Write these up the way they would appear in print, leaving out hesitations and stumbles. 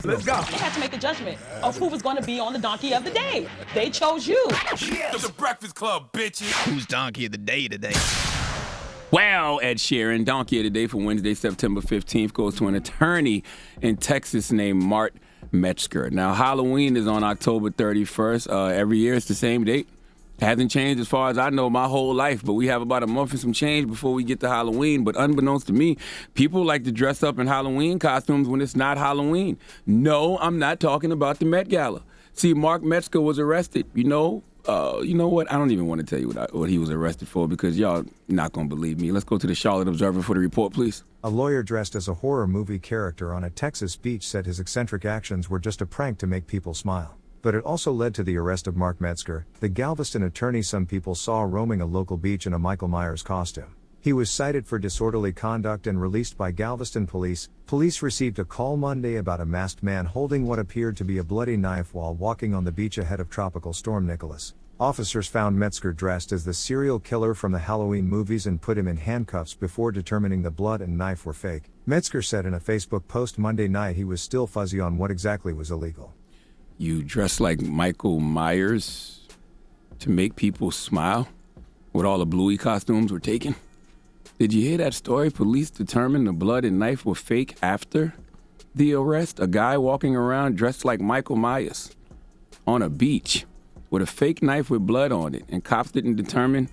Let's go. They had to make a judgment of who was going to be on the donkey of the day. They chose you. Yes. The Breakfast Club, bitches. Who's donkey of the day today? Well, Ed Sheeran, donkey of the day for Wednesday, September 15th, goes to an attorney in Texas named Mark Metzger. Now, Halloween is on October 31st. Every year it's the same date. Hasn't changed as far as I know my whole life, but we have about a month and some change before we get to Halloween. But unbeknownst to me, people like to dress up in Halloween costumes when it's not Halloween. No, I'm not talking about the Met Gala. See, Mark Metzger was arrested. You know what? I don't even want to tell you what he was arrested for because y'all not going to believe me. Let's go to the Charlotte Observer for the report, please. A lawyer dressed as a horror movie character on a Texas beach said his eccentric actions were just a prank to make people smile. But it also led to the arrest of Mark Metzger, the Galveston attorney some people saw roaming a local beach in a Michael Myers costume. He was cited for disorderly conduct and released by Galveston police. Police received a call Monday about a masked man holding what appeared to be a bloody knife while walking on the beach ahead of Tropical Storm Nicholas. Officers found Metzger dressed as the serial killer from the Halloween movies and put him in handcuffs before determining the blood and knife were fake. Metzger said in a Facebook post Monday night he was still fuzzy on what exactly was illegal. You dress like Michael Myers to make people smile? What all the Bluey costumes were taken? Did you hear that story? Police determined the blood and knife were fake after the arrest. A guy walking around dressed like Michael Myers on a beach with a fake knife with blood on it. And cops didn't determine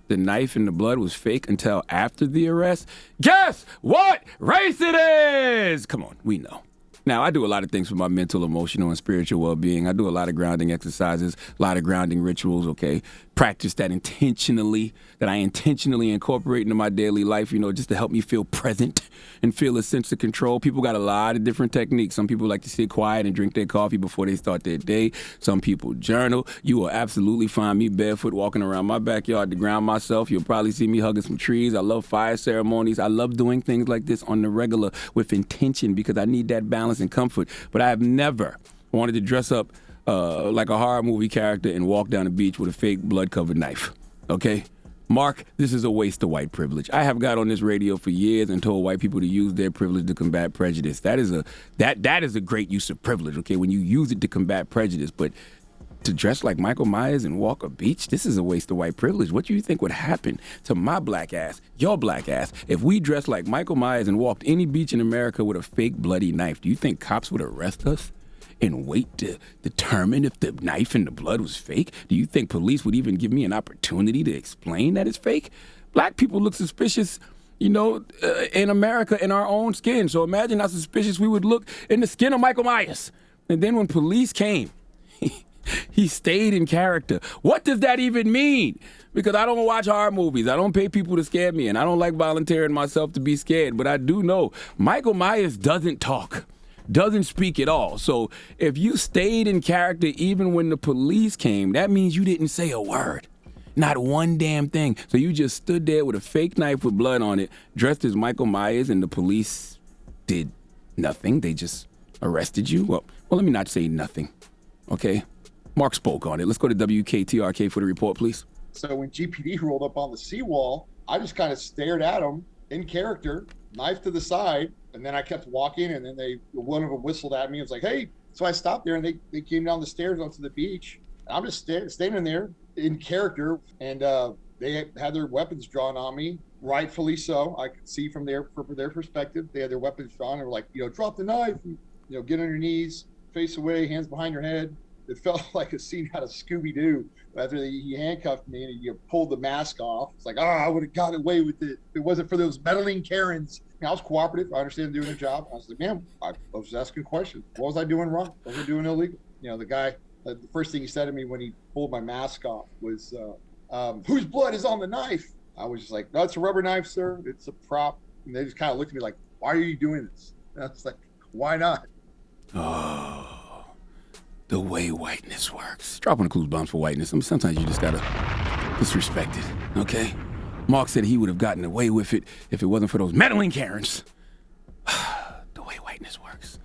the knife and the blood was fake until after the arrest. Guess what race it is? Come on, we know. Now, I do a lot of things for my mental, emotional, and spiritual well-being. I do a lot of grounding exercises, a lot of grounding rituals, okay? Practice that I intentionally incorporate into my daily life, just to help me feel present and feel a sense of control. People got a lot of different techniques. Some people like to sit quiet and drink their coffee before they start their day. Some people journal. You will absolutely find me barefoot walking around my backyard to ground myself. You'll probably see me hugging some trees. I love fire ceremonies. I love doing things like this on the regular with intention because I need that balance and comfort. But I have never wanted to dress up like a horror movie character and walk down the beach with a fake blood-covered knife, okay? Mark, this is a waste of white privilege. I have got on this radio for years and told white people to use their privilege to combat prejudice. That is a great use of privilege, okay, when you use it to combat prejudice. But to dress like Michael Myers and walk a beach, this is a waste of white privilege. What do you think would happen to my black ass, your black ass, if we dressed like Michael Myers and walked any beach in America with a fake bloody knife? Do you think cops would arrest us and wait to determine if the knife and the blood was fake? Do you think police would even give me an opportunity to explain that it's fake? Black people look suspicious, in America in our own skin. So imagine how suspicious we would look in the skin of Michael Myers. And then when police came, he stayed in character. What does that even mean? Because I don't watch horror movies. I don't pay people to scare me, and I don't like volunteering myself to be scared. But I do know Michael Myers doesn't talk. Doesn't speak at all. So if you stayed in character even when the police came, that means you didn't say a word. Not one damn thing. So you just stood there with a fake knife with blood on it, dressed as Michael Myers, and the police did nothing. They just arrested you. Well, let me not say nothing, okay? Mark spoke on it. Let's go to WKTRK for the report, please. So when GPD rolled up on the seawall, I just kind of stared at him in character, knife to the side, and then I kept walking, and then one of them whistled at me. It was like, hey. So I stopped there, and they came down the stairs onto the beach. And I'm just standing there in character, and they had their weapons drawn on me, rightfully so. I could see from their perspective. They had their weapons drawn. They were like, drop the knife, and, get on your knees, face away, hands behind your head. It felt like a scene out of Scooby-Doo. After he handcuffed me and he pulled the mask off. It's like, I would have gotten away with it if it wasn't for those meddling Karens. I was cooperative. I understand doing their job. I was like, man, I was just asking questions. What was I doing wrong? What was I doing illegal? The guy, the first thing he said to me when he pulled my mask off was, whose blood is on the knife? I was just like, no, it's a rubber knife, sir. It's a prop. And they just kind of looked at me like, why are you doing this? And I was like, why not? Oh. The way whiteness works. Drop on the clues bombs for whiteness. Sometimes you just gotta disrespect it, okay? Mark said he would have gotten away with it if it wasn't for those meddling Karens. The way whiteness works.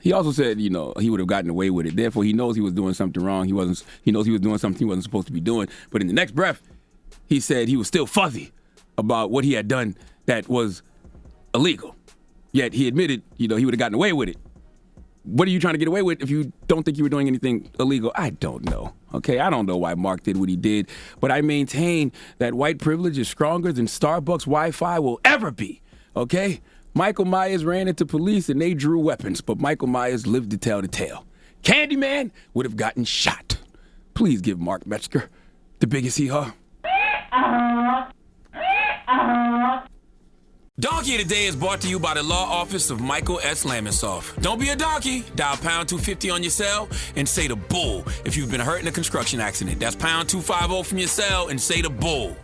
He also said, he would have gotten away with it. Therefore, he knows he was doing something wrong. He knows he was doing something he wasn't supposed to be doing. But in the next breath, he said he was still fuzzy about what he had done that was illegal. Yet he admitted, he would have gotten away with it. What are you trying to get away with if you don't think you were doing anything illegal? I don't know. Okay, I don't know why Mark did what he did, but I maintain that white privilege is stronger than Starbucks Wi-Fi will ever be. Okay? Michael Myers ran into police and they drew weapons, but Michael Myers lived to tell the tale. Candyman would have gotten shot. Please give Mark Metzger the biggest hee-haw. Donkey of the Day is brought to you by the law office of Michael S. Lamonsoff. Don't be a donkey. Dial pound 250 on your cell and say the bull if you've been hurt in a construction accident. That's pound 250 from your cell and say the bull.